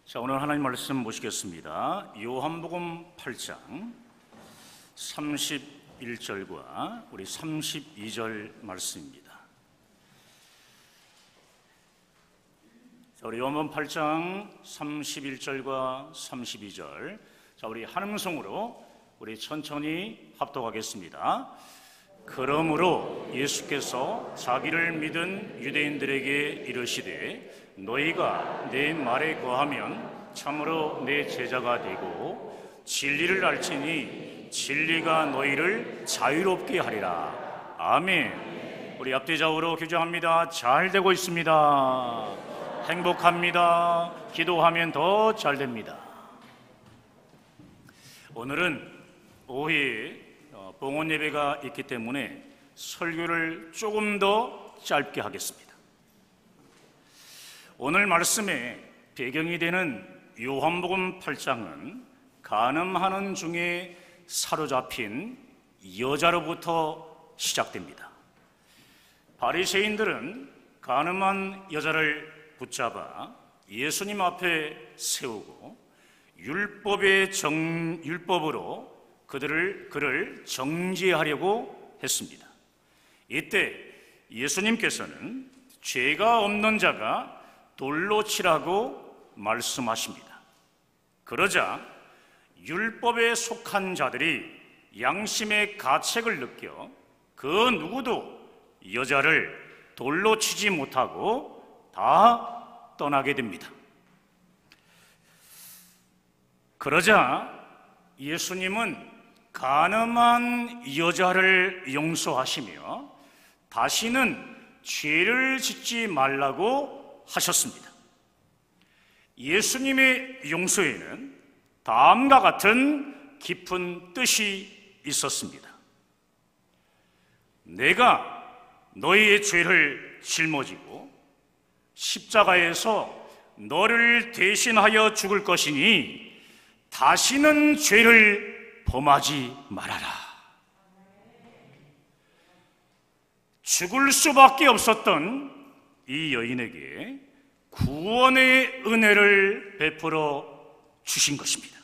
자, 오늘 하나님 말씀 보시겠습니다. 요한복음 8장 31절과 우리 32절 말씀입니다. 자, 우리 요한복음 8장 31절과 32절, 자, 우리 한음성으로 우리 천천히 합독하겠습니다. 그러므로 예수께서 자기를 믿은 유대인들에게 이르시되 너희가 내 말에 거하면 참으로 내 제자가 되고 진리를 알지니 진리가 너희를 자유롭게 하리라. 아멘. 우리 앞뒤 좌우로 교정합니다. 잘 되고 있습니다. 행복합니다. 기도하면 더 잘 됩니다. 오늘은 오후에 봉헌 예배가 있기 때문에 설교를 조금 더 짧게 하겠습니다. 오늘 말씀의 배경이 되는 요한복음 8장은 간음하는 중에 사로잡힌 여자로부터 시작됩니다. 바리새인들은 간음한 여자를 붙잡아 예수님 앞에 세우고 율법으로 그를 정죄하려고 했습니다. 이때 예수님께서는 죄가 없는 자가 돌로 치라고 말씀하십니다. 그러자 율법에 속한 자들이 양심의 가책을 느껴 그 누구도 여자를 돌로 치지 못하고 다 떠나게 됩니다. 그러자 예수님은 간음한 여자를 용서하시며 다시는 죄를 짓지 말라고 하셨습니다. 예수님의 용서에는 다음과 같은 깊은 뜻이 있었습니다. 내가 너희의 죄를 짊어지고 십자가에서 너를 대신하여 죽을 것이니 다시는 죄를 범하지 말아라. 죽을 수밖에 없었던 이 여인에게 구원의 은혜를 베풀어 주신 것입니다.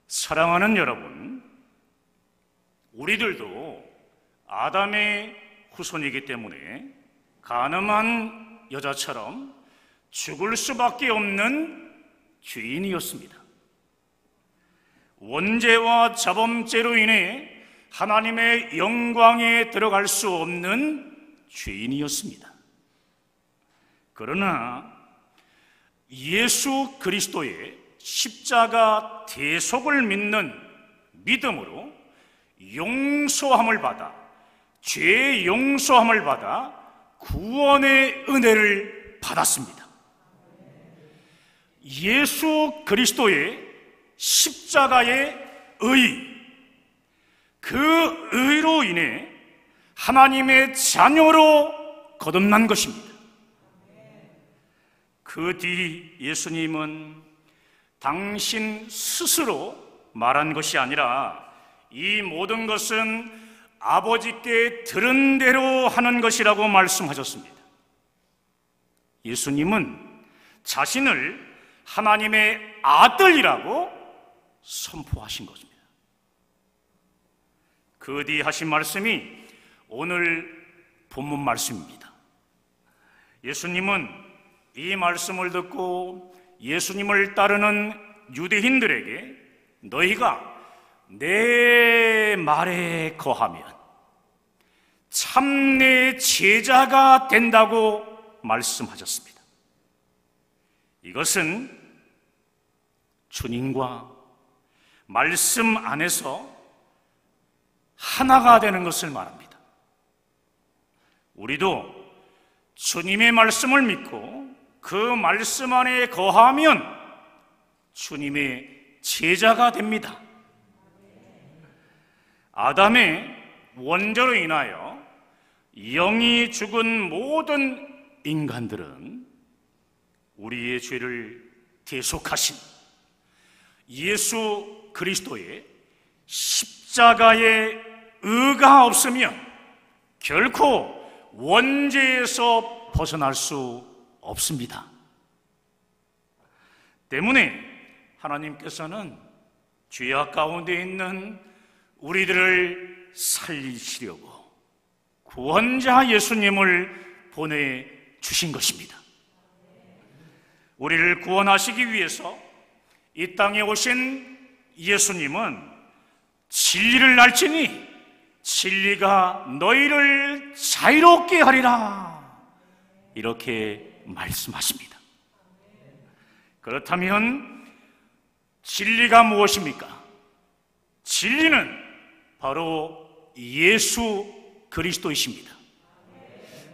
사랑하는 여러분, 우리들도 아담의 후손이기 때문에 간음한 여자처럼 죽을 수밖에 없는 죄인이었습니다. 원죄와 자범죄로 인해 하나님의 영광에 들어갈 수 없는 죄인이었습니다. 그러나 예수 그리스도의 십자가 대속을 믿는 믿음으로 용서함을 받아, 죄의 용서함을 받아 구원의 은혜를 받았습니다. 예수 그리스도의 십자가의 의, 그 의로 인해 하나님의 자녀로 거듭난 것입니다. 그 뒤 예수님은 당신 스스로 말한 것이 아니라 이 모든 것은 아버지께 들은 대로 하는 것이라고 말씀하셨습니다. 예수님은 자신을 하나님의 아들이라고 선포하신 것입니다. 그 뒤 하신 말씀이 오늘 본문 말씀입니다. 예수님은 이 말씀을 듣고 예수님을 따르는 유대인들에게 너희가 내 말에 거하면 참 내 제자가 된다고 말씀하셨습니다. 이것은 주님과 말씀 안에서 하나가 되는 것을 말합니다. 우리도 주님의 말씀을 믿고 그 말씀 안에 거하면 주님의 제자가 됩니다. 아담의 원죄로 인하여 영이 죽은 모든 인간들은 우리의 죄를 대속하신 예수 그리스도의 십자가의 의가 없으면 결코 원죄에서 벗어날 수 없습니다. 때문에 하나님께서는 죄악 가운데 있는 우리들을 살리시려고 구원자 예수님을 보내주신 것입니다. 우리를 구원하시기 위해서 이 땅에 오신 예수님은 진리를 알지니 진리가 너희를 자유롭게 하리라, 이렇게 말씀하십니다. 그렇다면 진리가 무엇입니까? 진리는 바로 예수 그리스도이십니다.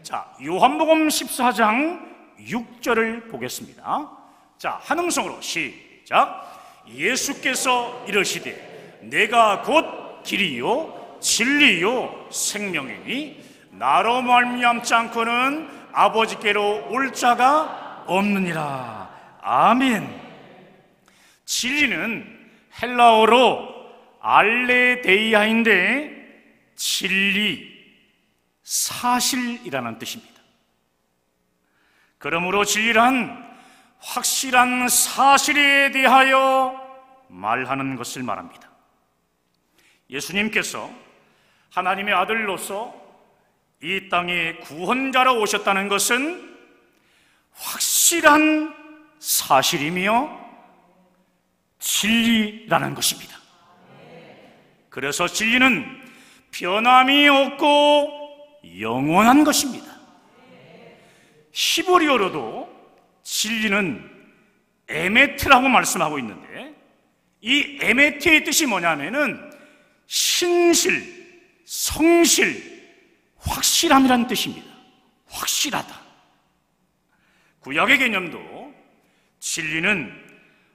자, 요한복음 14장 6절을 보겠습니다. 자, 한음성으로 시작. 예수께서 이르시되 내가 곧 길이요 진리요 생명이니 나로 말미암지 않고는 아버지께로 올 자가 없느니라. 아멘. 진리는 헬라어로 알레데이아인데 진리, 사실이라는 뜻입니다. 그러므로 진리란 확실한 사실에 대하여 말하는 것을 말합니다. 예수님께서 하나님의 아들로서 이 땅에 구원자로 오셨다는 것은 확실한 사실이며 진리라는 것입니다. 그래서 진리는 변함이 없고 영원한 것입니다. 히브리어로도 진리는 에메트라고 말씀하고 있는데, 이 에메트의 뜻이 뭐냐면은 신실, 성실, 확실함이라는 뜻입니다. 확실하다. 구약의 개념도 진리는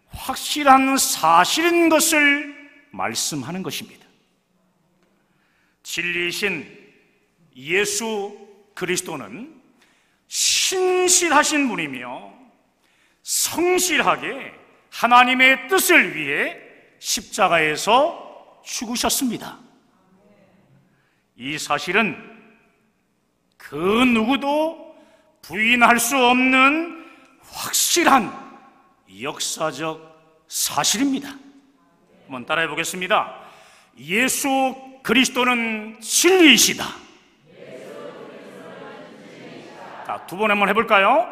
확실한 사실인 것을 말씀하는 것입니다. 진리이신 예수 그리스도는 신실하신 분이며 성실하게 하나님의 뜻을 위해 십자가에서 죽으셨습니다. 이 사실은 그 누구도 부인할 수 없는 확실한 역사적 사실입니다. 한번 따라해 보겠습니다. 예수 그리스도는 진리이시다. 자, 두 번 한번 해볼까요?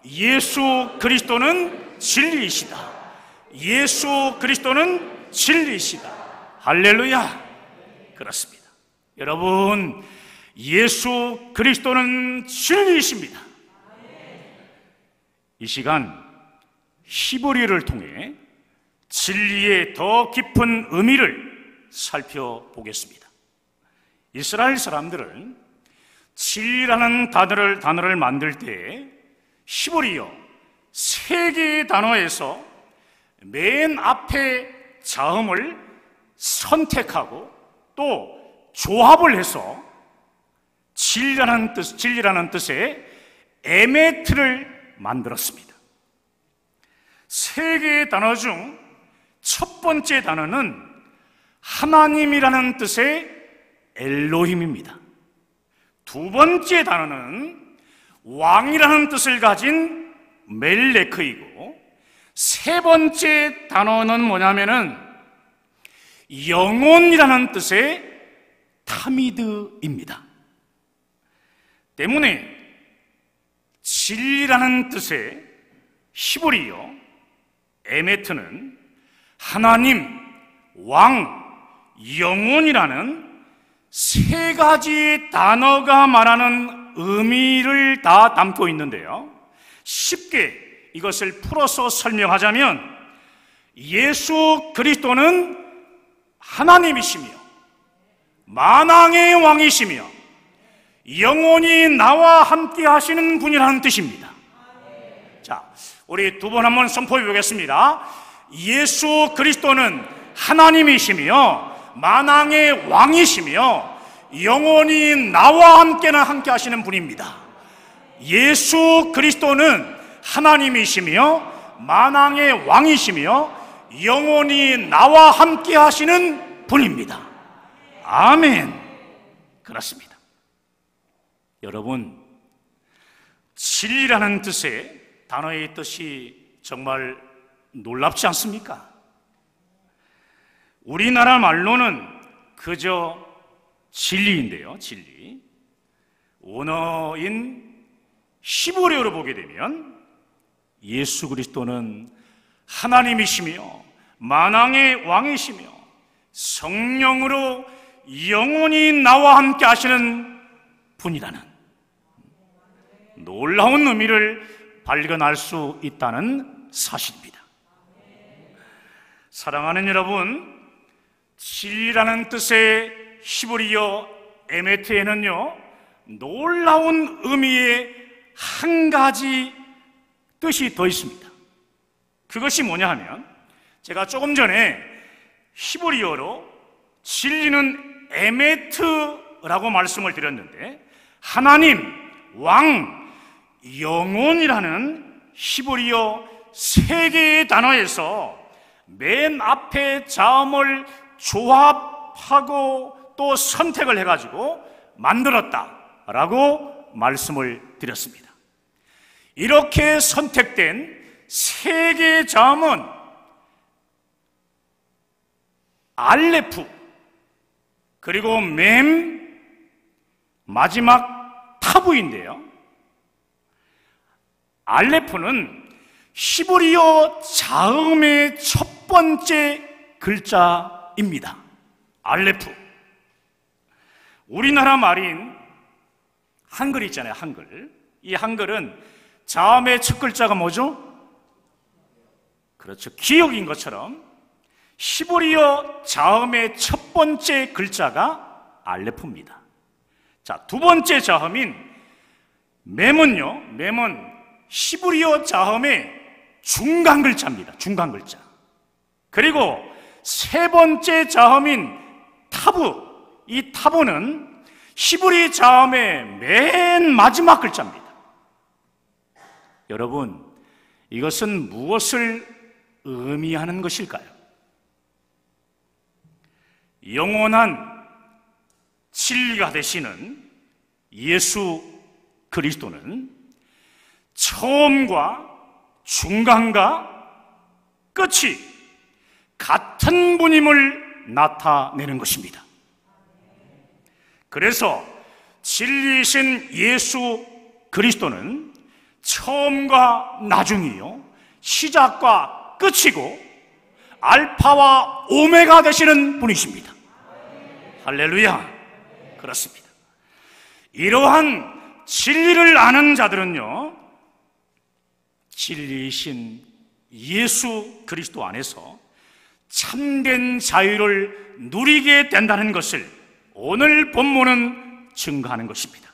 예수 그리스도는 진리이시다. 예수 그리스도는 진리이시다. 할렐루야. 그렇습니다. 여러분, 예수 그리스도는 진리이십니다. 이 시간 히브리어를 통해 진리의 더 깊은 의미를 살펴보겠습니다. 이스라엘 사람들은 진리라는 단어를 만들 때 히브리어 3개의 단어에서 맨 앞에 자음을 선택하고 또 조합을 해서 진리라는 뜻의 에메트를 만들었습니다. 3개의 단어 중 첫 번째 단어는 하나님이라는 뜻의 엘로힘입니다. 두 번째 단어는 왕이라는 뜻을 가진 멜레크이고, 세 번째 단어는 뭐냐면은 영혼이라는 뜻의 타미드입니다. 때문에 진리라는 뜻의 히브리어 에메트는 하나님, 왕, 영혼이라는 3가지 단어가 말하는 의미를 다 담고 있는데요, 쉽게 이것을 풀어서 설명하자면 예수 그리스도는 하나님이시며 만왕의 왕이시며 영원히 나와 함께 하시는 분이라는 뜻입니다. 자, 우리 두 번 한번 선포해 보겠습니다. 예수 그리스도는 하나님이시며 만왕의 왕이시며 영원히 나와 함께 하시는 분입니다. 예수 그리스도는 하나님이시며 만왕의 왕이시며 영원히 나와 함께 하시는 분입니다. 아멘. 그렇습니다. 여러분, 진리라는 뜻의 단어의 뜻이 정말 놀랍지 않습니까? 우리나라 말로는 그저 진리인데요, 진리. 원어인 히브리어로 보게 되면 예수 그리스도는 하나님이시며 만왕의 왕이시며 성령으로 영원히 나와 함께 하시는 분이라는 놀라운 의미를 발견할 수 있다는 사실입니다. 사랑하는 여러분, 진리라는 뜻의 히브리어 에메트에는요, 놀라운 의미의 한 가지 뜻이 더 있습니다. 그것이 뭐냐 하면, 제가 조금 전에 히브리어로 진리는 에메트라고 말씀을 드렸는데, 하나님, 왕, 영혼이라는 히브리어 세 개의 단어에서 맨 앞에 자음을 조합하고 또 선택을 해가지고 만들었다라고 말씀을 드렸습니다. 이렇게 선택된 세 개의 자음은 알레프, 그리고 맴, 마지막 타부인데요, 알레프는 히브리어 자음의 첫 번째 글자입니다. 알레프. 우리나라 말인 한글 있잖아요, 한글. 이 한글은 자음의 첫 글자가 뭐죠? 그렇죠, 기역인 것처럼 히브리어 자음의 첫 번째 글자가 알레프입니다. 자, 두 번째 자음인 맴은요, 맴은 히브리어 자음의 중간 글자입니다. 중간 글자. 그리고 세 번째 자음인 타부, 이 타부는 히브리 자음의 맨 마지막 글자입니다. 여러분, 이것은 무엇을 의미하는 것일까요? 영원한 진리가 되시는 예수 그리스도는 처음과 중간과 끝이 같은 분임을 나타내는 것입니다. 그래서 진리이신 예수 그리스도는 처음과 나중이요, 시작과 끝이고 알파와 오메가 되시는 분이십니다. 할렐루야. 그렇습니다. 이러한 진리를 아는 자들은요, 진리이신 예수 그리스도 안에서 참된 자유를 누리게 된다는 것을 오늘 본문은 증거하는 것입니다.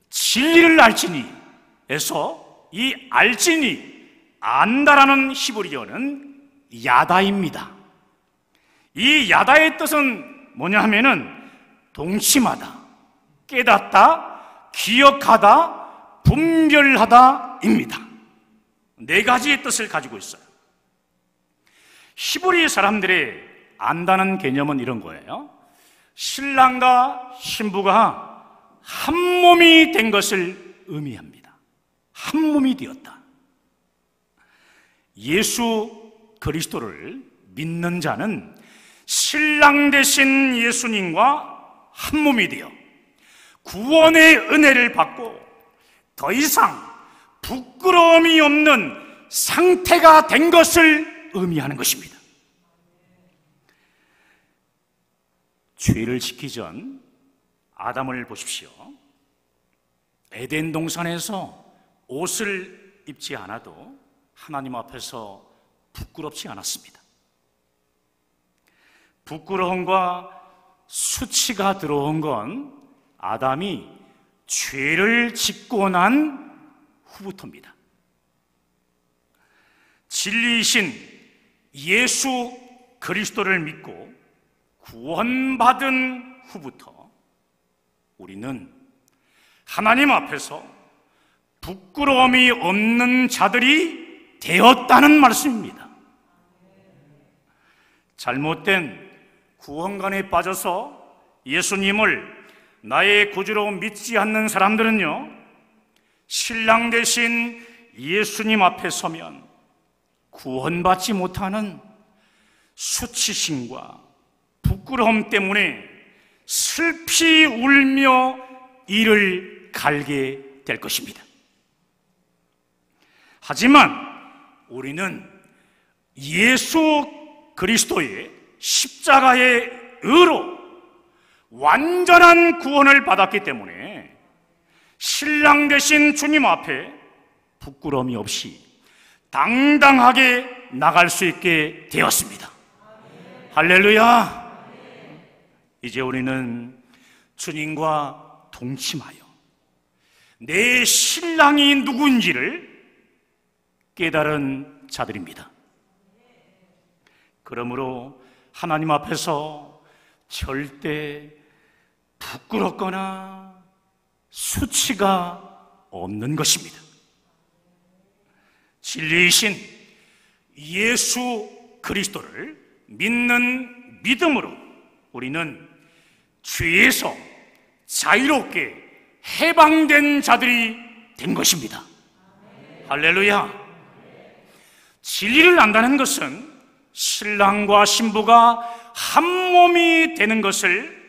진리를 알지니에서 이 알지니, 안다라는 히브리어는 야다입니다. 이 야다의 뜻은 뭐냐 하면은 동침하다, 깨닫다, 기억하다, 분별하다입니다. 네 가지의 뜻을 가지고 있어요. 히브리 사람들의 안다는 개념은 이런 거예요. 신랑과 신부가 한 몸이 된 것을 의미합니다. 한 몸이 되었다. 예수 그리스도를 믿는 자는 신랑 되신 예수님과 한 몸이 되어 구원의 은혜를 받고 더 이상 부끄러움이 없는 상태가 된 것을 의미하는 것입니다. 죄를 짓기 전 아담을 보십시오. 에덴 동산에서 옷을 입지 않아도 하나님 앞에서 부끄럽지 않았습니다. 부끄러움과 수치가 들어온 건 아담이 죄를 짓고 난 후부터입니다. 진리이신 예수 그리스도를 믿고 구원받은 후부터 우리는 하나님 앞에서 부끄러움이 없는 자들이 되었다는 말씀입니다. 잘못된 구원관에 빠져서 예수님을 나의 구주로 믿지 않는 사람들은요, 신랑 되신 예수님 앞에 서면 구원받지 못하는 수치심과 부끄러움 때문에 슬피 울며 이를 갈게 될 것입니다. 하지만 우리는 예수 그리스도의 십자가의 의로 완전한 구원을 받았기 때문에 신랑 되신 주님 앞에 부끄러움이 없이 당당하게 나갈 수 있게 되었습니다. 할렐루야! 이제 우리는 주님과 동침하여 내 신랑이 누구인지를 깨달은 자들입니다. 그러므로 하나님 앞에서 절대 부끄럽거나 수치가 없는 것입니다. 진리이신 예수 그리스도를 믿는 믿음으로 우리는 죄에서 자유롭게 해방된 자들이 된 것입니다. 할렐루야! 진리를 안다는 것은 신랑과 신부가 한 몸이 되는 것을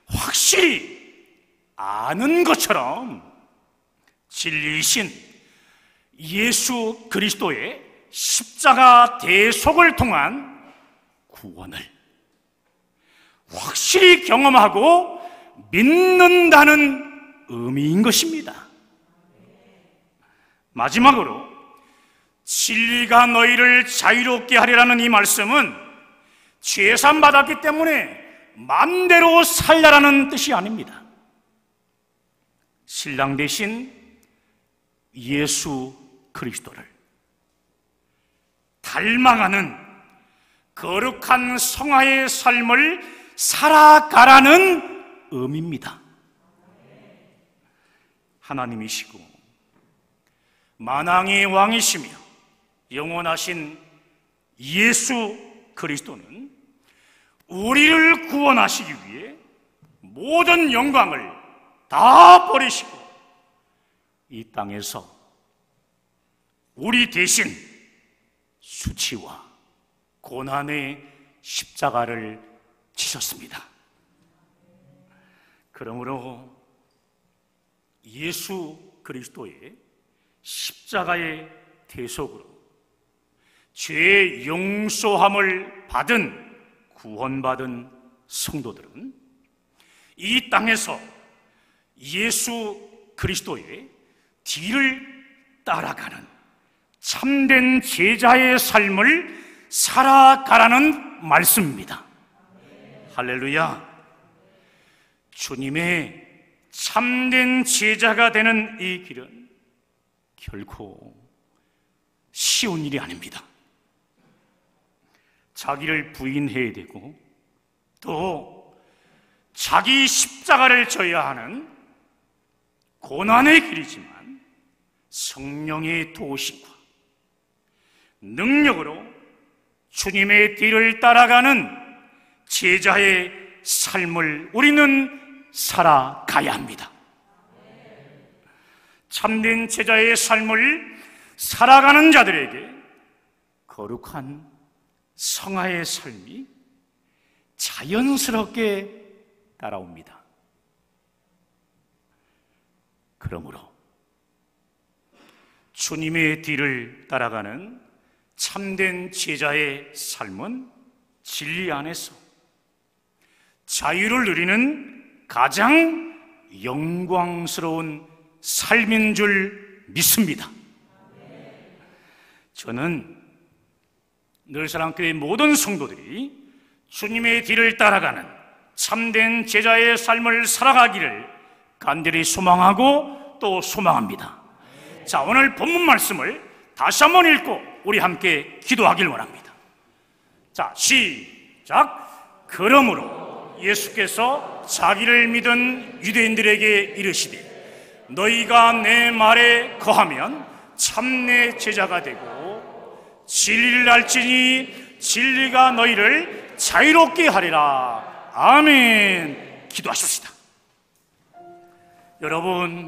확실히 아는 것처럼 진리이신 예수 그리스도의 십자가 대속을 통한 구원을 확실히 경험하고 믿는다는 의미인 것입니다. 마지막으로 진리가 너희를 자유롭게 하리라는 이 말씀은 죄산 받았기 때문에 마음대로 살라라는 뜻이 아닙니다. 신랑 대신 예수 그리스도를 닮아가는 거룩한 성화의 삶을 살아가라는 의미입니다. 하나님이시고 만왕의 왕이시며 영원하신 예수 그리스도는 우리를 구원하시기 위해 모든 영광을 다 버리시고 이 땅에서 우리 대신 수치와 고난의 십자가를 지셨습니다. 그러므로 예수 그리스도의 십자가의 대속으로 죄의 용서함을 받은 구원받은 성도들은 이 땅에서 예수 그리스도의 뒤를 따라가는 참된 제자의 삶을 살아가라는 말씀입니다. 할렐루야! 주님의 참된 제자가 되는 이 길은 결코 쉬운 일이 아닙니다. 자기를 부인해야 되고 또 자기 십자가를 져야 하는 고난의 길이지만 성령의 도우심과 능력으로 주님의 뒤를 따라가는 제자의 삶을 우리는 살아가야 합니다. 참된 제자의 삶을 살아가는 자들에게 거룩한 성화의 삶이 자연스럽게 따라옵니다. 그러므로 주님의 뒤를 따라가는 참된 제자의 삶은 진리 안에서 자유를 누리는 가장 영광스러운 삶인 줄 믿습니다. 저는 늘사랑교회 모든 성도들이 주님의 뒤를 따라가는 참된 제자의 삶을 살아가기를 간절히 소망하고 또 소망합니다. 자, 오늘 본문 말씀을 다시 한번 읽고 우리 함께 기도하길 원합니다. 자, 시작. 그러므로 예수께서 자기를 믿은 유대인들에게 이르시되 너희가 내 말에 거하면 참내 제자가 되고 진리를 알지니 진리가 너희를 자유롭게 하리라. 아멘. 기도하십시다. 여러분,